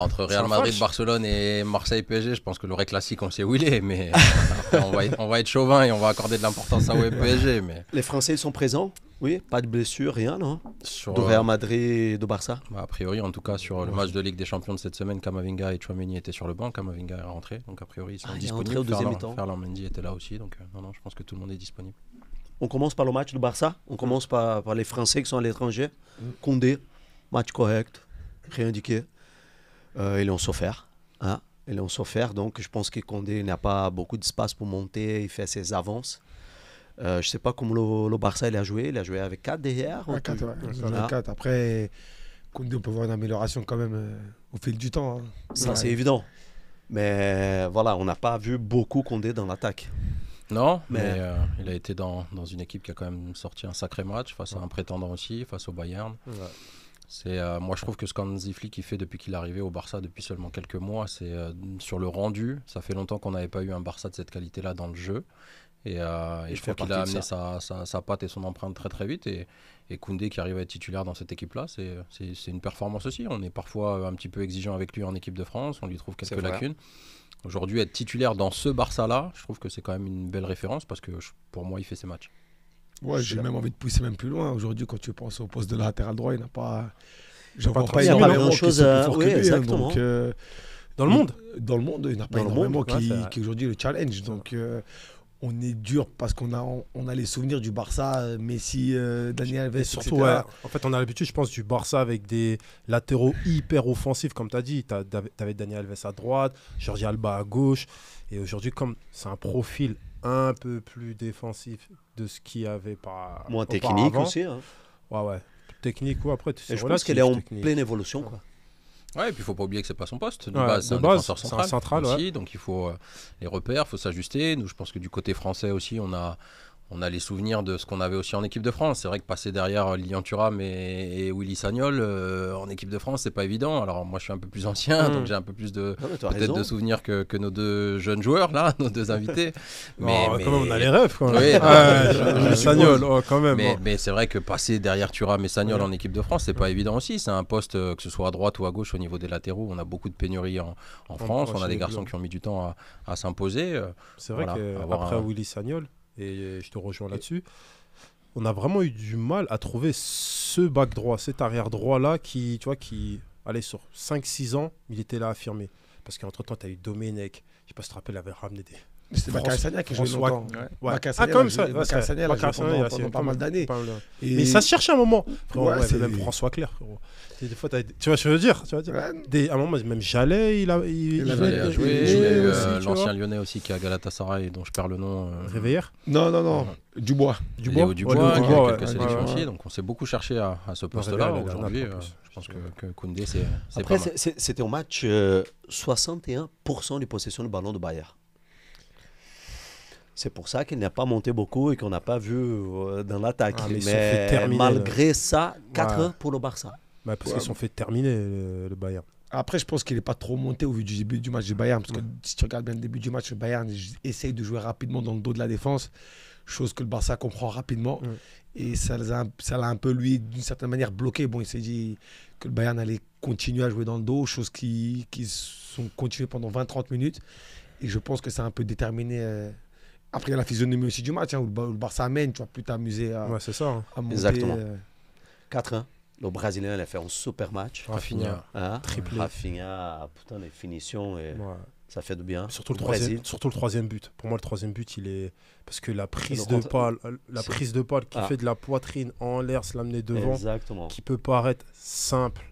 Entre Real Madrid, Barcelone et Marseille PSG, je pense que le classique, on sait où il est, mais après, on va être chauvin et on va accorder de l'importance à PSG. Mais... Les Français sont présents? Oui, pas de blessure, rien, non? Sur, de Real Madrid et de Barça? A priori, en tout cas, sur le match de Ligue des Champions de cette semaine, Camavinga et Tchouaméni étaient sur le banc. Camavinga est rentré, donc a priori, ils sont disponibles. Ferland Mendy était là aussi, donc non, je pense que tout le monde est disponible. On commence par le match de Barça. On commence par les Français qui sont à l'étranger. Koundé, match correct, rien indiqué. Ils l'ont souffert. Hein? Ils l'ont souffert, donc je pense que Koundé n'a pas beaucoup d'espace pour monter. Il fait ses avances. Je ne sais pas comment le Barça il a joué. Il a joué avec 4 derrière. 4, ouais. 4. Après, Koundé, on peut voir une amélioration quand même au fil du temps. Hein. Ça, c'est évident. Mais voilà, on n'a pas vu beaucoup Koundé dans l'attaque. Non, mais il a été dans une équipe qui a quand même sorti un sacré match face à un prétendant aussi, face au Bayern. Ouais. Moi, je trouve que ce qu'Hansi Flick fait depuis qu'il est arrivé au Barça depuis seulement quelques mois, c'est sur le rendu. Ça fait longtemps qu'on n'avait pas eu un Barça de cette qualité-là dans le jeu. Et je trouve qu'il a amené sa patte et son empreinte très très vite. Et Koundé qui arrive à être titulaire dans cette équipe-là, c'est une performance aussi. On est parfois un petit peu exigeant avec lui en équipe de France. On lui trouve quelques lacunes. Aujourd'hui, être titulaire dans ce Barça-là, je trouve que c'est quand même une belle référence parce que pour moi, il fait ses matchs. Ouais, j'ai même envie de pousser même plus loin. Aujourd'hui, quand tu penses au poste de latéral droit, il n'a pas. Je vois pas grand-chose à. Oui, exactement. Donc, dans le monde. Dans le monde, il n'y en a pas énormément qui aujourd'hui le challenge. Donc, on est dur parce qu'on a les souvenirs du Barça, Messi, Daniel Alves, surtout, ouais, en fait, on a l'habitude, je pense, du Barça avec des latéraux hyper offensifs, comme tu as dit. Tu avais Daniel Alves à droite, Jordi Alba à gauche. Et aujourd'hui, comme c'est un profil un peu plus défensif de ce qu'il y avait par moins technique aussi. Hein. Ouais. Technique, ou après, je pense qu'elle est en pleine évolution, quoi. Ouais, et puis il ne faut pas oublier que ce n'est pas son poste. De base, c'est un défenseur central aussi, ouais. Donc il faut les repères, il faut s'ajuster. Nous, je pense que du côté français aussi, on a les souvenirs de ce qu'on avait aussi en équipe de France. C'est vrai que passer derrière Lilian Thuram et Willy Sagnol en équipe de France, c'est pas évident. Alors moi, je suis un peu plus ancien, donc j'ai un peu plus de souvenirs que nos deux jeunes joueurs là, nos deux invités. Mais quand même, on a les rêves. Quand même. Sagnol, quand même. Mais c'est vrai que passer derrière Thuram et Sagnol en équipe de France, c'est pas évident aussi. C'est un poste que ce soit à droite ou à gauche au niveau des latéraux. On a beaucoup de pénuries en France. On a des garçons qui ont mis du temps à s'imposer. C'est vrai qu'après Willy Sagnol. Et je te rejoins là-dessus. On a vraiment eu du mal à trouver ce back droit, cet arrière droit-là qui, tu vois, allait sur 5-6 ans, il était là affirmé. Parce qu'entre-temps, tu as eu Domenech, je ne sais pas si tu te rappelles, il avait ramené des... C'était Bakary Sagna qui jouait longtemps. Comme ça. Bakary Sagna, pendant pas mal d'années. Mais ça se cherche un moment. Même François Clerc, frérot. Des fois, tu vois ce que je veux dire, à un moment, même Jallet, il avait joué. L'ancien Lyonnais aussi qui est à Galatasaray, dont je perds le nom. Réveillère Non. Dubois. Dubois, qui a quelques sélections aussi. Donc on s'est beaucoup cherché à ce poste-là. Aujourd'hui, je pense que Koundé, c'est après, c'était au match 61% de possession du ballon de Bayern. C'est pour ça qu'il n'a pas monté beaucoup et qu'on n'a pas vu dans l'attaque. Mais malgré ça, 4 pour le Barça. Parce qu'ils sont fait terminer le Bayern. Après, je pense qu'il n'est pas trop monté au vu du début du match du Bayern. Parce que si tu regardes bien le début du match, le Bayern essaye de jouer rapidement dans le dos de la défense. Chose que le Barça comprend rapidement. Et ça l'a un peu, lui, d'une certaine manière, bloqué. Bon, il s'est dit que le Bayern allait continuer à jouer dans le dos. Chose qui sont continuées pendant 20-30 minutes. Et je pense que ça a un peu déterminé... Après, il y a la physionomie aussi du match, où le Barça mène, tu vas plus t'amuser à monter. Exactement. 4-1. Le Brésilien, il a fait un super match. Rafinha, triplé. Rafinha, putain, les finitions, ça fait du bien. Surtout le troisième but. Pour moi, le troisième but, il est... Parce que la prise de balle qui fait de la poitrine en l'air, se l'amener devant, qui peut paraître simple,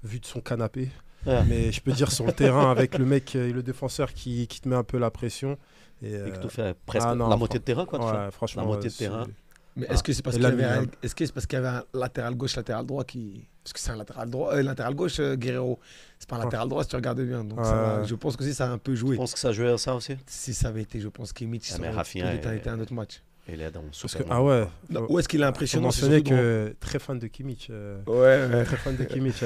vu de son canapé. Mais je peux dire sur le terrain, avec le mec et le défenseur qui te met un peu la pression. Et que tu fais presque la moitié de terrain, quoi. Franchement, la moitié de terrain. Mais est-ce que c'est parce qu'il y avait un latéral gauche, latéral droit qui... Parce que c'est un latéral droit, latéral gauche, Guerrero. C'est pas un latéral droit si tu regardes bien. Donc je pense que ça a un peu joué. Je pense que ça jouait à ça aussi. Si ça avait été, je pense qu'Imich, ça aurait été un autre match. Il est dans le super. Où est-ce qu'il est impressionnant? Mentionné que très fan de Kimmich. Très fan de Kimmich.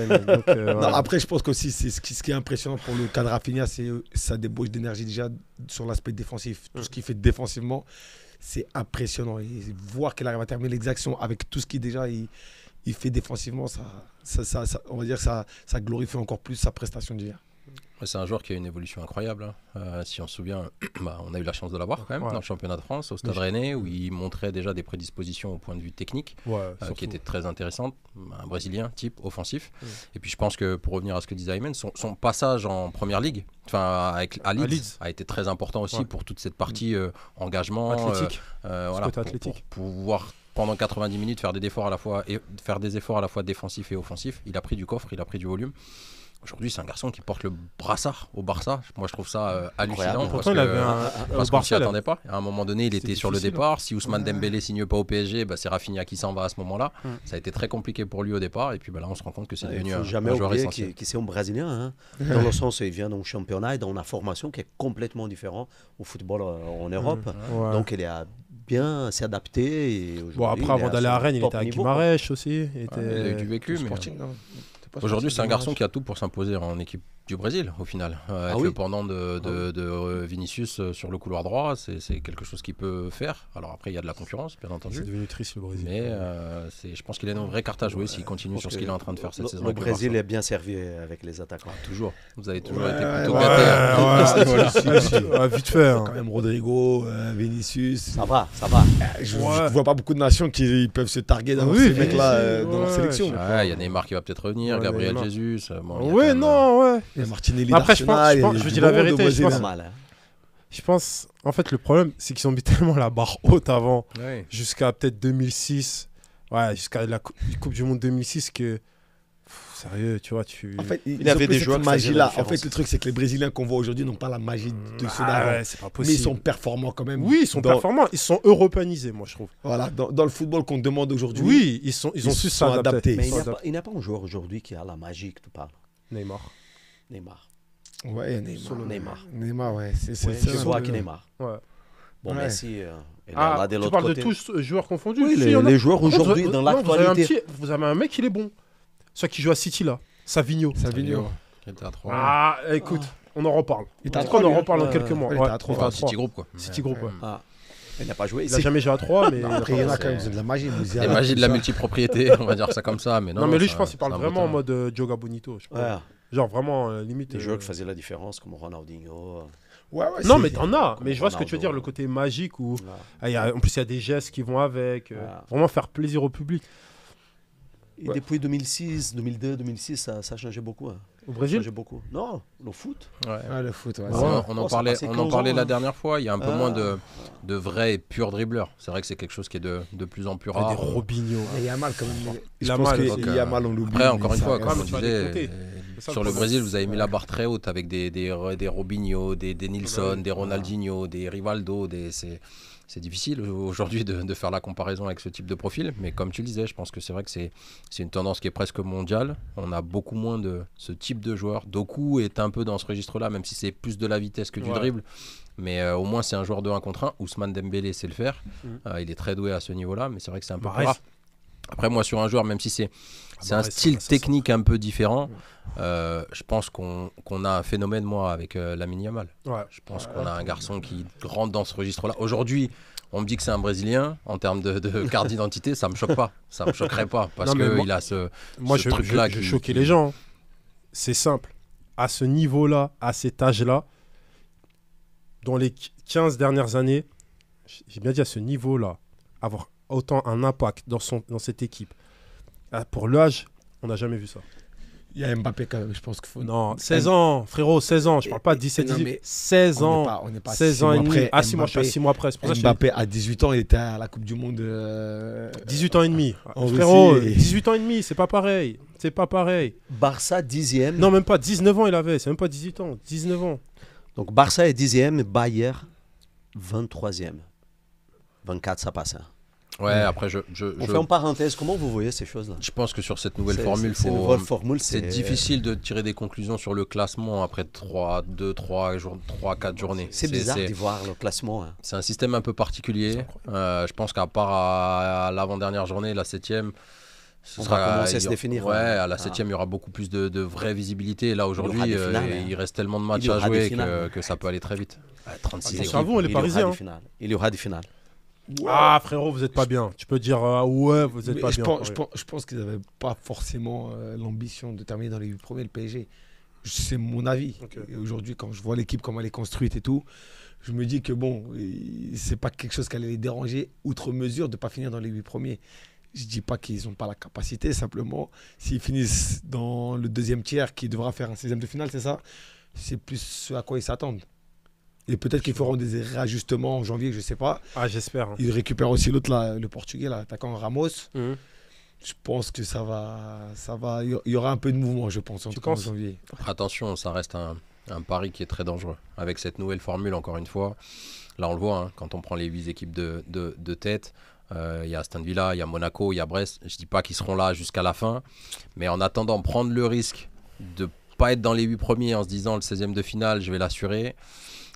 Après, je pense qu'aussi, ce qui est impressionnant pour le cas de Rafinha, c'est sa débauche d'énergie déjà sur l'aspect défensif. Tout ce qu'il fait défensivement, c'est impressionnant. Et voir qu'il arrive à terminer l'exaction avec tout ce qui déjà il fait défensivement, on va dire ça glorifie encore plus sa prestation d'hier. C'est un joueur qui a une évolution incroyable. Si on se souvient, on a eu la chance de l'avoir quand même dans le championnat de France, au Stade Rennais, où il montrait déjà des prédispositions au point de vue technique, qui étaient très intéressantes. Un Brésilien type offensif. Et puis je pense que pour revenir à ce que disait Aymen, son passage en Première Ligue, à Leeds, a été très important aussi pour toute cette partie engagement, athlétique. Pour pouvoir pendant 90 minutes faire des efforts à la fois défensifs et offensifs. Il a pris du coffre, il a pris du volume. Aujourd'hui, c'est un garçon qui porte le brassard au Barça. Moi, je trouve ça hallucinant. Pourtant, il avait parce qu'on s'y attendait pas. À un moment donné, il était sur le départ. Si Ousmane Dembélé signe pas au PSG, c'est Rafinha qui s'en va à ce moment-là. Ça a été très compliqué pour lui au départ. Et puis là, on se rend compte que c'est devenu un joueur essentiel. Qui c'est un Brésilien, dans le sens où il vient d'un championnat et dans une formation qui est complètement différente au football en Europe. Donc, il a bien s'adapter. Après, avant d'aller à Rennes, il était à Guimarães aussi. Il a eu du vécu. Aujourd'hui, c'est un garçon qui a tout pour s'imposer en équipe du Brésil, au final. Le pendant de Vinicius sur le couloir droit, c'est quelque chose qu'il peut faire. Alors après, il y a de la concurrence, bien entendu. C'est devenu triste, le Brésil. Mais je pense qu'il a une vraie carte à jouer s'il continue sur ce qu'il est en train de faire cette saison. Le Brésil est bien servi avec les attaquants. Toujours. Vous avez toujours été plutôt gâtés. Vite fait. Quand même Rodrigo, Vinicius. Ça va. Je vois pas beaucoup de nations qui peuvent se targuer d'avoir ces mecs-là dans leur sélection. Il y a Neymar qui va peut-être revenir, Gabriel Jesus. Et Martinelli. Après, je dis la vérité, je pense, en fait, le problème, c'est qu'ils ont mis tellement la barre haute avant, jusqu'à peut-être 2006, jusqu'à la Coupe du Monde 2006, que sérieux, tu vois, En fait, il y avait des joueurs magie-là. En fait, le truc, c'est que les Brésiliens qu'on voit aujourd'hui n'ont pas la magie de ceux d'avant. C'est pas possible. Mais ils sont performants quand même. Oui, ils sont performants. Ils sont européanisés, moi, je trouve. Voilà, dans le football qu'on demande aujourd'hui. Oui, ils ont su s'adapter. Mais il n'y a pas un joueur aujourd'hui qui a la magie que tu parles. Neymar. Ouais, Neymar, ouais. Je vois que Neymar. Bon, Messi, il est là de l'autre côté. Tu parles de tous joueurs confondus. Oui, les joueurs aujourd'hui, dans l'actualité. Vous avez un mec, il est bon. Celui qui joue à City, là. Savigno. Il était à 3. Ah, écoute, on en reparle. On en reparle dans quelques mois. Il était à 3. City Group, quoi. City Group, ouais. Il n'a pas joué. Il n'a jamais joué à 3, mais. Après, il y en a quand même de la magie. La magie de la multipropriété, on va dire ça comme ça. Mais mais lui, je pense qu'il parle vraiment en mode Joga Bonito. Genre vraiment limite. Les joueurs qui faisaient la différence, comme Ronaldinho. Non, mais t'en as. Mais je vois ce que tu veux dire, le côté magique où. En plus, il y a des gestes qui vont avec. Vraiment faire plaisir au public. Et depuis 2006, 2002, 2006, ça a changé beaucoup. Au Brésil ? Ça a changé beaucoup. Non, le foot. Le foot, on en parlait la dernière fois. Il y a un peu moins de vrais et purs dribbleurs. C'est vrai que c'est quelque chose qui est de plus en plus rare. Des Robinho. Il y a mal quand même. Il y a mal, on l'oublie. Après, encore une fois, comme on disait, sur le Brésil, vous avez mis la barre très haute avec des Robinho, des Nilsson, des Ronaldinho, des Rivaldo. C'est difficile aujourd'hui de faire la comparaison avec ce type de profil, mais comme tu le disais, je pense que c'est vrai que c'est une tendance qui est presque mondiale. On a beaucoup moins de ce type de joueur. Doku est un peu dans ce registre-là, même si c'est plus de la vitesse que du dribble, mais au moins c'est un joueur de 1 contre 1. Ousmane Dembélé sait le faire. Il est très doué à ce niveau-là, mais c'est vrai que c'est un peu plus rare. Après, moi, sur un joueur, même si c'est un style technique un peu différent, je pense qu'on a un phénomène, moi, avec Lamine Yamal. Je pense qu'on a un garçon qui rentre dans ce registre-là. Aujourd'hui, on me dit que c'est un Brésilien. En termes de carte d'identité, ça me choque pas. Ça me choquerait pas, parce qu'il a ce truc-là. Je choquais les gens. C'est simple. À ce niveau-là, à cet âge-là, dans les 15 dernières années, j'ai bien dit à ce niveau-là, avoir autant un impact dans cette équipe. Pour l'âge, on n'a jamais vu ça. Il y a Mbappé quand même, je pense qu'il faut... Non, 16 ans, frérot, 16 ans. Je parle pas de 17, 18, 16 ans. On n'est pas 16 ans et demi. Après, 6 mois après. Mbappé, à 18 ans, il était à la Coupe du Monde. 18 ans et demi. Frérot, 18 ans et demi, c'est pas pareil. C'est pas pareil. Barça, 10e. Non, même pas 19 ans, il avait. C'est même pas 18 ans. 19 ans. Donc, Barça est 10e, Bayern, 23e. 24, ça passe. Après, on fait en parenthèse, comment vous voyez ces choses-là? Je pense que sur cette nouvelle formule, c'est difficile de tirer des conclusions sur le classement après 3, 4 journées. C'est bizarre d'y voir le classement. C'est un système un peu particulier. Je pense qu'à part à l'avant-dernière journée, la 7e, on va commencer à se définir. À la 7e, il y aura beaucoup plus de vraie visibilité. Et là, aujourd'hui, il reste tellement de matchs à jouer que ça peut aller très vite. 36 équipes. Il y aura des finales. Ah frérot, vous êtes pas bien. Tu peux dire ouais, vous êtes pas bien. Je pense qu'ils n'avaient pas forcément l'ambition de terminer dans les 8 premiers, le PSG. C'est mon avis. Okay. Et aujourd'hui, quand je vois l'équipe, comment elle est construite et tout, je me dis que bon, c'est pas quelque chose qui allait les déranger outre mesure de ne pas finir dans les 8 premiers. Je ne dis pas qu'ils n'ont pas la capacité, simplement, s'ils finissent dans le deuxième tiers qui devra faire un 16e de finale, c'est ça, c'est plus ce à quoi ils s'attendent. Et peut-être qu'ils feront des réajustements en janvier, je ne sais pas. Ah, j'espère. Ils récupèrent aussi l'autre, là, le Portugais, l'attaquant Ramos. Je pense que ça va. Il y aura un peu de mouvement, je pense, en tout cas en janvier. Attention, ça reste un pari qui est très dangereux. Avec cette nouvelle formule, encore une fois, là on le voit, hein, quand on prend les 8 équipes de tête, il y a Aston Villa, il y a Monaco, il y a Brest. Je ne dis pas qu'ils seront là jusqu'à la fin, mais en attendant, prendre le risque de ne pas être dans les 8 premiers en se disant le 16e de finale, je vais l'assurer.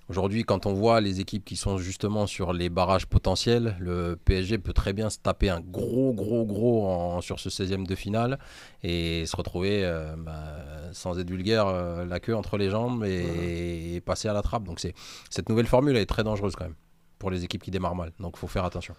Aujourd'hui, quand on voit les équipes qui sont justement sur les barrages potentiels, le PSG peut très bien se taper un gros sur ce 16e de finale et se retrouver, sans être vulgaire, la queue entre les jambes et passer à la trappe. Donc cette nouvelle formule elle est très dangereuse quand même pour les équipes qui démarrent mal. Donc il faut faire attention.